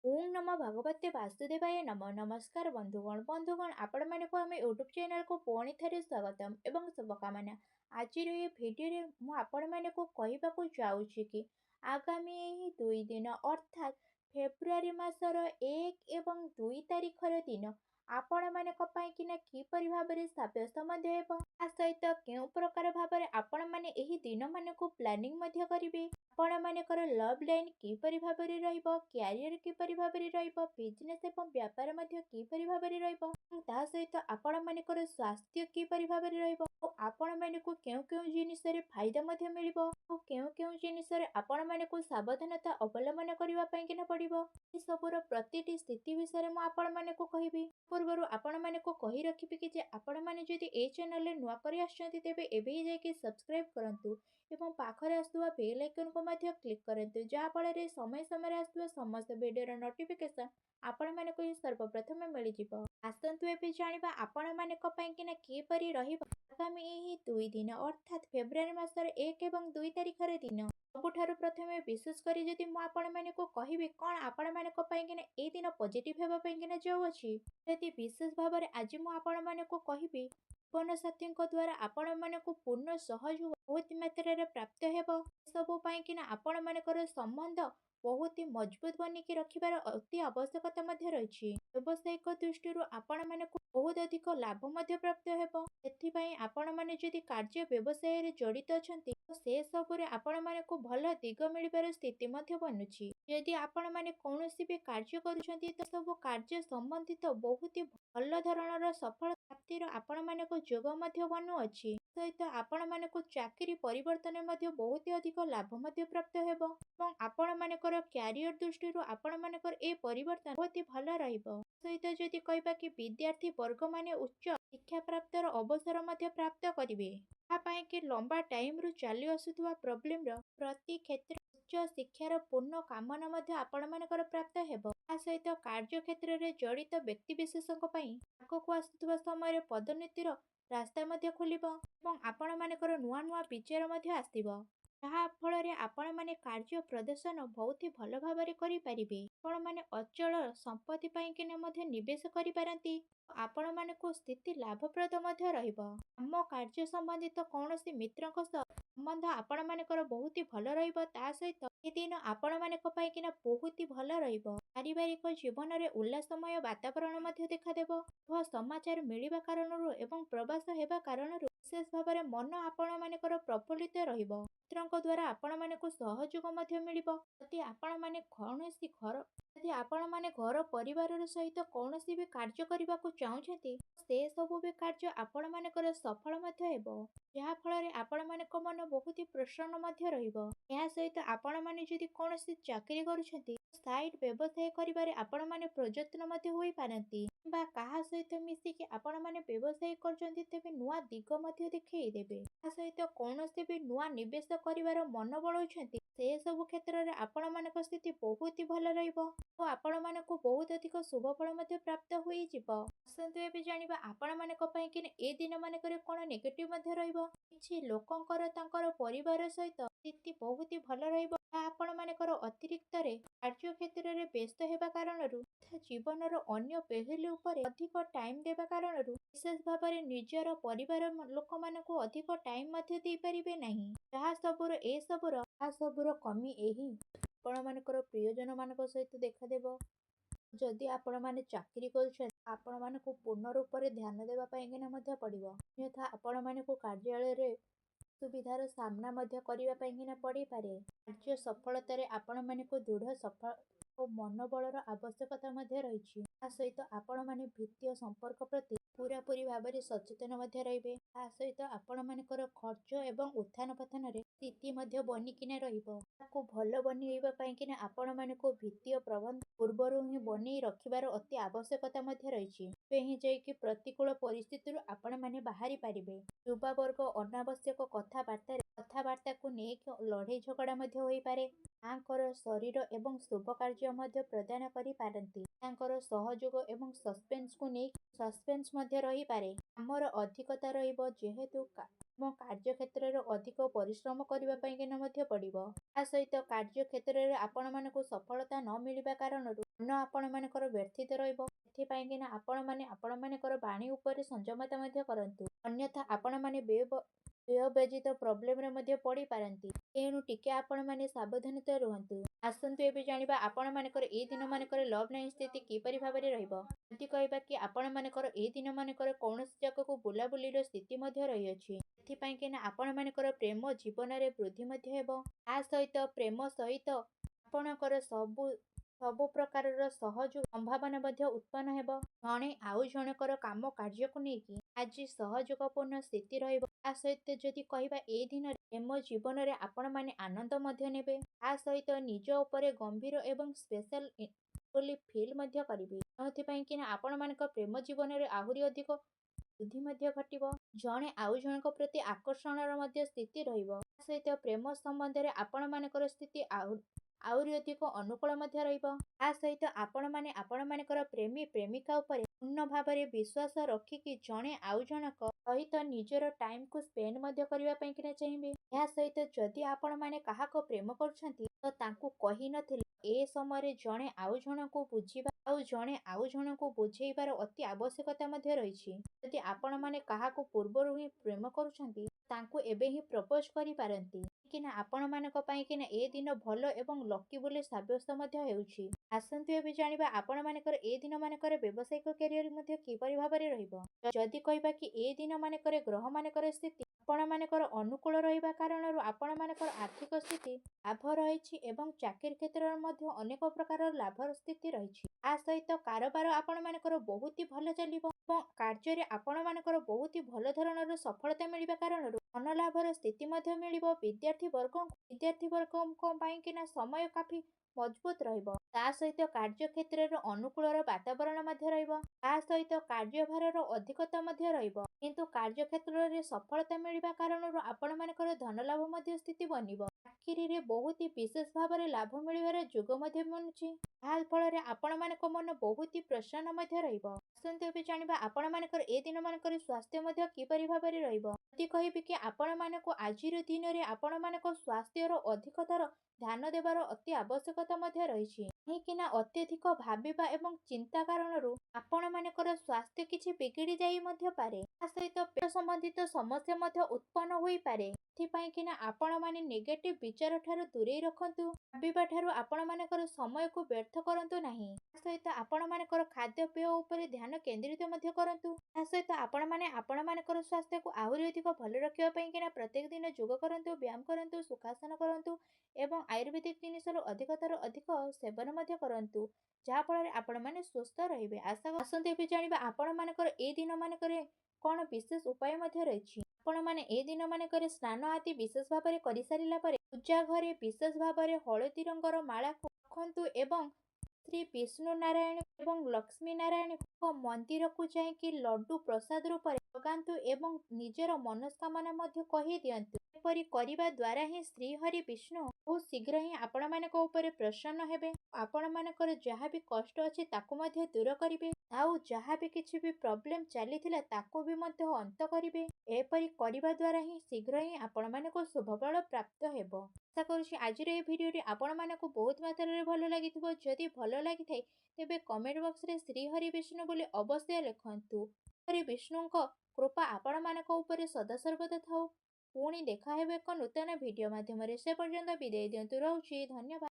ओं नमो भगवते वासुदेवाय नमो नमस्कार बंधुगण आपण मानक आम यूट्यूब चैनल को पुणी थे स्वागतम एवं शुभकामना। आज ये भिडियो मु आपण मानक कहवाक जाऊँगी कि आगामी यही 2 दिन अर्थात फेब्रुआरी मासर 1 एवं 2 तारिखर दिन आपण मानक किना किपरि भाबरे साव्य संबंध हेब सहित केउ प्रकार भाबरे आपण माने एही दिन मानक प्लानिंग मध्य करिवे। आपण मानकर लव लाइन किपरि भाबरे रहिबो, क्यारियर किपरि भाबरे रहिबो, बिजनेस एवं व्यापार मध्य किपरि भाबरे रहिबो, ता सहित आपण मानकर स्वास्थ्य किपरि भाबरे रहिबो, आपण मानक केउ केउ जिनिस रे फायदा मध्य मिलिबो, केउ केउ जिनिस रे आपण मानक सावधानता अवलंबन करिवा पई किना पड़िबो। ए सबुर प्रतिटी स्थिति विषय मु आपण मानक कहिबी। पूर्वरु आपण मानक कहि रखिबि कि जे आपण माने जदि ए चैनल रे नुआ करी आछंती तेबे एबे ही जाके सब्सक्राइब करंतु एवं पाखरे आसुवा बेल आइकन को मध्य क्लिक करंतु जहा फଳରେ समय समय आसुवा समस्त वीडियो नोटिफिकेशन आपण मानक ही सर्वप्रथम मिल जिवो। आसंतु एबे जानिबा आपण मानक पई किना किपरि रहिबो आगामी एही 2 दिन अर्थात फेब्रुआरी मासर 1 एवं 2 तारिखर दिन। सबुठारु प्रथमे विशेष करी जदि मु आपण मानक कहिबि कोन आपण मानक पई किना ए दिन पॉजिटिव हेबा पई किना जाउ अछि, जदि विशेष भाबरे आज मु आपण मानक कहिबि जीवन साथी द्वारा आपण मानक पूर्ण सहयोग बहुत मात्रा रे प्राप्त हेब। सबु पई किना आपण मानकर संबंध बहुत ही मजबूत बनिकी रखिबार अति आवश्यकता मध्य रहिछि। व्यावसायिक दृष्टि आपण मानक बहुत अधिक लाभ मध्य प्राप्त हेब। एथि पई आपण माने जदि कार्य व्यवसाय रे जड़ित अछंती से सबु रे आपण मानक भल दिग मिलिबार स्थिति मध्य बनुछि। यदि आपण माने कोनोसी भी कार्य करूछंती त सब कार्य संबंधित बहुत ही भल धरणर सफल प्राप्तिर आपण मानक जोग मध्य बनु अछि। सहित आपण मानक चाकरी परिवर्तन मध्य बहुत ही अधिक लाभ मध्य प्राप्त हेब एवं आपण मानकर क्यारियर दृष्टि आपण मानकर ए परिवर्तन बहुत ही भल रहिबो। सहित जदि कहबा कि विद्यार्थी वर्ग माने उच्च शिक्षा प्राप्तर अवसर मध्य प्राप्त करिवे तापाई कि लंबा टाइम रु चली आसुथुवा प्रॉब्लम रो प्रति क्षेत्र उच्च शिक्षार पूर्ण कामना मध्य आपण मानकर प्राप्त हेब। आ सहित कार्य क्षेत्र रे जड़ित व्यक्ति विशेषक पई आगकु आसुथुवा समय पदोन्नतिर रास्ता मध्य खुलिबो एवं आपण मानकर नुआ नुआ विचार मध्य आसीबो, जहा फଳରେ आपण माने कार्य प्रदर्शन बहुत ही भल भाबरे करि परिबे। आपण माने अचल संपत्ति पई किने मध्य निवेश करि पारंती। आपण मानक स्थिति लाभप्रद मध्य रहिबो। हम कार्य संबंधित कौनसी मित्रक संबंध आपण मानकर बहुत ही भल रहिबो। ता सहित ए दिन आपण मानक पई किना बहुत ही भल रहिबो। पारिवारिक जीवन रे उल्लासमय वातावरण मध्य देखा देबो। शुभ समाचार मिलिबा कारणरू एवं प्रवास हेबा कारणरू विशेष भाबरे मन आपण मानकर प्रफुल्लित रहिबो। मित्रक द्वारा आपण मानक सहयोग मध्य मिलिबो। यदि आपण माने कौनसी घर परिवार सहित कौनसी भी कार्य करबाकू चाहुछंती से सबु भी कार्य आपण मानकर सफल मध्य हेबो, जहा फଳରେ आपण मानक मन बहुत ही प्रसन्न मध्य रहिबो। या सहित आपण माने जदि कौनसी चाकरी करूछंती साइड व्यवसाय करिबारे आपण माने प्रयत्न मध्य होई पारंती बा काहा सहित मिसी कि आपण माने व्यवसाय करछंती तेबे नुआ दिग मध्य देखै देबे। आ सहित कौनसी भी नुआ निवेश करिवार मन बळौछंती से सब क्षेत्र रे आपण मानक स्थिति बहुत ही भल रहिबो और आपण मानक बहुत अधिक शुभ फल मध्य प्राप्त होई जिवो। आसंतु एबे जानिबा आपण मानक पई कि ए दिन मानकर कोन नेगेटिव मध्य रहिबो। किछि लोकंकर तांकर परिवार सहित स्थिति बहुत ही भल रहिबो। आपण मानकर अतिरिक्त रे कार्य क्षेत्र रे व्यस्त हेबा कारणरू तथा जीवनर अन्य पहलू उपरे अधिक टाइम देबा कारणरू विशेष भाबरे निजर परिवार लोक मानकू अधिक टाइम मध्य देई परिबे नाही। जहा सबुर कमी एही आपण मानकर प्रियजन मानक सहित देखा देबो। जदि आपण माने चाकरी करूछन आपण मानकू पूर्ण रूप रे ध्यान देबा पई किना मध्य पड़िबो। अन्यथा आपण मानकू कार्यालय रे सुविधार सामना मध्य करिवा पई किना पड़ी पारे। कार्य सफलता रे आपण मानकू दृढ़ सफल और मनोबलर आवश्यकता मध्य रहिछि। आ सहित आपण माने वित्तीय संपर्क प्रति पूरापूरी भाबरे सचेतन मध्य रहिबे। आ सहित आपण मानकर खर्च एवं उत्थान पतन रे स्थिति मध्य बनिकिना रहिबो। ताकू भल बनिबा पई किना आपण मानकू वित्तीय प्रबंध पूर्वरु ही बनी रखिबार अति आवश्यकता मध्य रहिछि। पेहि जाय कि प्रतिकूल परिस्थिति रु आपण माने बाहरी पारिबे। युवा वर्ग अनावश्यक कथाबार्ता को नेक लड़ाई झगड़ा मध्य होई पारे। तांकर शरीर एवं शुभ कार्य मध्य प्रदान करि पारंती। तांकर सहयोग एवं सस्पेंस को नेक सस्पेंस मध्य रही पारे। हमर अधिकता रहिबो जेहेतु ଏବଂ କାର୍ଯ୍ୟକ୍ଷେତ୍ରରେ ଅଧିକ ପରିଶ୍ରମ କରିବା ପାଇଁକିନା ମଧ୍ୟ ପଡ଼ିବ। ତା ସହିତ କାର୍ଯ୍ୟକ୍ଷେତ୍ରରେ ଆପଣମାନଙ୍କୁ ସଫଳତା ନ ମିଳିବା କାରଣରୁ ମନ ଆପଣମାନଙ୍କର ବ୍ୟଥିତ ରହିବ। ସେଥିପାଇଁକିନା ଆପଣମାନଙ୍କର ବାଣୀ ଉପରେ ସଂଯମତା ମଧ୍ୟ କରନ୍ତୁ। ଅନ୍ୟଥା ଆପଣମାନେ ବ୍ୟୟବର୍ଜିତ ପ୍ରୋବ୍ଲେମରେ ମଧ୍ୟ ପଡ଼ିପାରନ୍ତି। ତେଣୁ ଟିକେ ଆପଣମାନେ ସାବଧାନତା ରୁହନ୍ତୁ। ଆସନ୍ତୁ ଏବେ ଜାଣିବା ଆପଣମାନଙ୍କର ଏଇ ଦିନମାନଙ୍କରେ ଲଭ୍ ଲାଇଫ୍ ସ୍ଥିତି କିପରି ଭାବରେ ରହିବ। ଯଦି କହିବା କି ଆପଣମାନଙ୍କର ଏଇ ଦିନମାନଙ୍କରେ କୌଣସି ଜାଗାକୁ ବୁଲାବୁଲିର ସ୍ଥିତି ମଧ୍ୟ ରହିଅଛି। ସେଥିପାଇଁକିନା ଆପଣମାନଙ୍କର ପ୍ରେମ ଜୀବନରେ ବୃଦ୍ଧି ମଧ୍ୟ ହେବ। ତା ସହିତ ପ୍ରେମ ସହିତ ଆପଣଙ୍କର ସବୁ ପ୍ରକାରର ସହଯୋଗ ସମ୍ଭାବନା ମଧ୍ୟ ଉତ୍ପନ୍ନ ହେବ। ଜଣେ ଆଉ ଜଣଙ୍କର କାମ କାର୍ଯ୍ୟକୁ ନେଇକି ଆଜି ସହଯୋଗପୂର୍ଣ୍ଣ ସ୍ଥିତି ରହିବ। ତା ସହିତ ଯଦି କହିବା ଏଇ ଦିନରେ ପ୍ରେମ ଜୀବନରେ ଆପଣମାନେ ଆନନ୍ଦ ମଧ୍ୟ ନେବେ। ତା ସହିତ ନିଜ ଉପରେ ଗମ୍ଭୀର ଏବଂ ସ୍ପେଶାଲ ବୋଲି ଫିଲ୍ ମଧ୍ୟ କରିବେ। ଯେଉଁଥିପାଇଁକିନା ଆପଣମାନଙ୍କ ପ୍ରେମ ଜୀବନରେ ଆହୁରି ଅଧିକ ବୃଦ୍ଧି ମଧ୍ୟ ଘଟିବ। ଜଣେ ଆଉ ଜଣଙ୍କ ପ୍ରତି ଆକର୍ଷଣର ମଧ୍ୟ ସ୍ଥିତି ରହିବ। ତା ସହିତ ପ୍ରେମ ସମ୍ବନ୍ଧରେ ଆପଣମାନଙ୍କର ସ୍ଥିତି ଆହୁରି ଅଧିକ ଅନୁକୂଳ ମଧ୍ୟ ରହିବ। ତା ସହିତ ଆପଣମାନେ ଆପଣମାନଙ୍କର ପ୍ରେମୀ ପ୍ରେମିକା ଉପରେ ପୂର୍ଣ୍ଣ ଭାବରେ ବିଶ୍ୱାସ ରଖିକି ଜଣେ ଆଉ ଜଣଙ୍କ ସହିତ ନିଜର ଟାଇମକୁ ସ୍ପେଣ୍ଡ ମଧ୍ୟ କରିବା ପାଇଁକିନା ଚାହିଁବେ। ଏହା ସହିତ ଯଦି ଆପଣମାନେ କାହାକୁ ପ୍ରେମ କରୁଛନ୍ତି ତ ତାଙ୍କୁ କହିନଥିଲେ ଏ ସମୟରେ ଜଣେ ଆଉ ଜଣଙ୍କୁ ବୁଝିବା ଆଉ ଜଣେ ଆଉ ଜଣଙ୍କୁ ବୁଝେଇବାର ଅତି ଆବଶ୍ୟକତା ମଧ୍ୟ ରହିଛି। ଯଦି ଆପଣମାନେ କାହାକୁ ପୂର୍ବରୁ ହିଁ ପ୍ରେମ କରୁଛନ୍ତି ତାଙ୍କୁ ଏବେ ହିଁ ପ୍ରପୋଜ କରିପାରନ୍ତି। କାହିଁକିନା ଆପଣମାନଙ୍କ ପାଇଁକିନା ଏ ଦିନ ଭଲ ଏବଂ ଲକି ବୋଲି ସାବ୍ୟସ୍ତ ମଧ୍ୟ ହେଉଛି। ଆସନ୍ତୁ ଏବେ ଜାଣିବା ଆପଣମାନଙ୍କର ଏ ଦିନମାନଙ୍କରେ ବ୍ୟବସାୟିକ କ୍ୟାରିୟର ମଧ୍ୟ କିପରି ଭାବରେ ରହିବ। ଯଦି କହିବା କି ଏ ଦିନମାନଙ୍କରେ ଗ୍ରହମାନଙ୍କର ସ୍ଥିତି ଆପଣମାନଙ୍କର ଅନୁକୂଳ ରହିବା କାରଣରୁ ଆପଣମାନଙ୍କର ଆର୍ଥିକ ସ୍ଥିତି ଲାଭ ରହିଛି ଏବଂ ଚାକିରି କ୍ଷେତ୍ରରେ ମଧ୍ୟ ଅନେକ ପ୍ରକାରର ଲାଭର ସ୍ଥିତି ରହିଛି। ତା ସହିତ କାରବାର ଆପଣମାନଙ୍କର ବହୁତ ଭଲ ଚାଲିବ ଏବଂ କାର୍ଯ୍ୟରେ ଆପଣମାନଙ୍କର ବହୁତ ଭଲ ଧରଣର ସଫଳତା ମିଳିବା କାରଣରୁ ଧନ ଲାଭର ସ୍ଥିତି ମଧ୍ୟ ମିଳିବ। ବିଦ୍ୟାର୍ଥୀବର୍ଗଙ୍କ ପାଇଁକିନା ସମୟ କାଫି ମଜବୁତ ରହିବ। ତା ସହିତ କାର୍ଯ୍ୟକ୍ଷେତ୍ରରେ ଅନୁକୂଳର ବାତାବରଣ ମଧ୍ୟ ରହିବ। ତା ସହିତ କାର୍ଯ୍ୟଭାରର ଅଧିକତା ମଧ୍ୟ ରହିବ। କିନ୍ତୁ କାର୍ଯ୍ୟକ୍ଷେତ୍ରରେ ସଫଳତା ମିଳିବା କାରଣରୁ ଆପଣମାନଙ୍କର ଧନ ଲାଭ ମଧ୍ୟ ସ୍ଥିତି ବନିବ। ଚାକିରିରେ ବହୁତ ବିଶେଷ ଭାବରେ ଲାଭ ମିଳିବାର ଯୋଗ ମଧ୍ୟ ବନୁଛି। ଯାହା ଫଳରେ ଆପଣମାନଙ୍କ ମନ ବହୁତ ପ୍ରସନ୍ନ ମଧ୍ୟ ରହିବ। ଆସନ୍ତୁ ଏବେ ଜାଣିବା ଆପଣମାନଙ୍କର ଏ ଦିନମାନଙ୍କରେ ସ୍ୱାସ୍ଥ୍ୟ ମଧ୍ୟ କିପରି ଭାବରେ ରହିବ। ଯଦି କହିବି କି ଆପଣମାନଙ୍କୁ ଆଜିର ଦିନରେ ଆପଣମାନଙ୍କ ସ୍ୱାସ୍ଥ୍ୟର ଅଧିକତର ଧ୍ୟାନ ଦେବାର ଅତି ଆବଶ୍ୟକତା ମଧ୍ୟ ରହିଛି। କାହିଁକିନା ଅତ୍ୟଧିକ ଭାବିବା ଏବଂ ଚିନ୍ତା କାରଣରୁ ଆପଣମାନଙ୍କର ସ୍ୱାସ୍ଥ୍ୟ କିଛି ବିଗିଡ଼ି ଯାଇ ମଧ୍ୟ ପାରେ। ତା ସହିତ ପେଟ ସମ୍ବନ୍ଧିତ ସମସ୍ୟା ମଧ୍ୟ ଉତ୍ପନ୍ନ ହୋଇପାରେ। ସେଥିପାଇଁକିନା ଆପଣମାନେ ନେଗେଟିଭ ବିଚାର ଠାରୁ ଦୂରେଇ ରଖନ୍ତୁ। ଭାବିବା ଠାରୁ ଆପଣମାନଙ୍କର ସମୟକୁ ବ୍ୟର୍ଥ କରନ୍ତୁ ନାହିଁ। ତା ସହିତ ଆପଣମାନଙ୍କର ଖାଦ୍ୟପେୟ ଉପରେ ଧ୍ୟାନ କେନ୍ଦ୍ରିତ ମଧ୍ୟ କରନ୍ତୁ। ତା ସହିତ ଆପଣମାନେ ଆପଣମାନଙ୍କର ସ୍ୱାସ୍ଥ୍ୟକୁ ଆହୁରି ଅଧିକ ଭଲ ରଖିବା ପାଇଁକିନା ପ୍ରତ୍ୟେକ ଦିନ ଯୋଗ କରନ୍ତୁ, ବ୍ୟାୟାମ କରନ୍ତୁ, ସୁଖାସନ କରନ୍ତୁ ଏବଂ ଆୟୁର୍ବେଦିକ ଜିନିଷରୁ ଅଧିକତର ଅଧିକ ସେବନ ମଧ୍ୟ କରନ୍ତୁ। ଯାହାଫଳରେ ଆପଣମାନେ ସୁସ୍ଥ ରହିବେ। ଆସନ୍ତୁ ଏବେ ଜାଣିବା ଆପଣମାନଙ୍କର ଏଇ ଦିନମାନଙ୍କରେ କଣ ବିଶେଷ ଉପାୟ ମଧ୍ୟ ରହିଛି। ଆପଣମାନେ ଏ ଦିନମାନଙ୍କରେ ସ୍ନାନ ଆଦି ବିଶେଷ ଭାବରେ କରିସାରିଲା ପରେ ପୂଜା ଘରେ ବିଶେଷ ଭାବରେ ହଳଦୀ ରଙ୍ଗର ମାଳାକୁ ରଖନ୍ତୁ ଏବଂ ଶ୍ରୀ ବିଷ୍ଣୁ ନାରାୟଣ ଏବଂ ଲକ୍ଷ୍ମୀ ନାରାୟଣଙ୍କ ମନ୍ଦିରକୁ ଯାଇକି ଲଡୁ ପ୍ରସାଦ ରୂପରେ ଲଗାନ୍ତୁ ଏବଂ ନିଜର ମନସ୍କାମନା ମଧ୍ୟ କହିଦିଅନ୍ତୁ। ଏପରି କରିବା ଦ୍ୱାରା ହିଁ ଶ୍ରୀହରି ବିଷ୍ଣୁ ବହୁତ ଶୀଘ୍ର ହିଁ ଆପଣମାନଙ୍କ ଉପରେ ପ୍ରସନ୍ନ ହେବେ। ଆପଣମାନଙ୍କର ଯାହା ବି କଷ୍ଟ ଅଛି ତାକୁ ମଧ୍ୟ ଦୂର କରିବେ ଆଉ ଯାହା ବି କିଛି ବି ପ୍ରୋବ୍ଲେମ ଚାଲିଥିଲା ତାକୁ ବି ମଧ୍ୟ ଅନ୍ତ କରିବେ। ଏପରି କରିବା ଦ୍ୱାରା ହିଁ ଶୀଘ୍ର ହିଁ ଆପଣମାନଙ୍କୁ ଶୁଭଫଳ ପ୍ରାପ୍ତ ହେବ। ଆଶା କରୁଛି ଆଜିର ଏହି ଭିଡ଼ିଓଟି ଆପଣମାନଙ୍କୁ ବହୁତ ମାତ୍ରାରେ ଭଲ ଲାଗିଥିବ। ଯଦି ଭଲ ଲାଗିଥାଏ ତେବେ କମେଣ୍ଟ ବକ୍ସରେ ଶ୍ରୀହରି ବିଷ୍ଣୁ ବୋଲି ଅବଶ୍ୟ ଲେଖନ୍ତୁ। ଶ୍ରୀ ବିଷ୍ଣୁଙ୍କ କୃପା ଆପଣମାନଙ୍କ ଉପରେ ସଦାସର୍ବଦା ଥାଉ। ପୁଣି ଦେଖା ହେବ ଏକ ନୂତନ ଭିଡ଼ିଓ ମାଧ୍ୟମରେ। ସେ ପର୍ଯ୍ୟନ୍ତ ବିଦାୟ ଦିଅନ୍ତୁ। ରହୁଛି। ଧନ୍ୟବାଦ।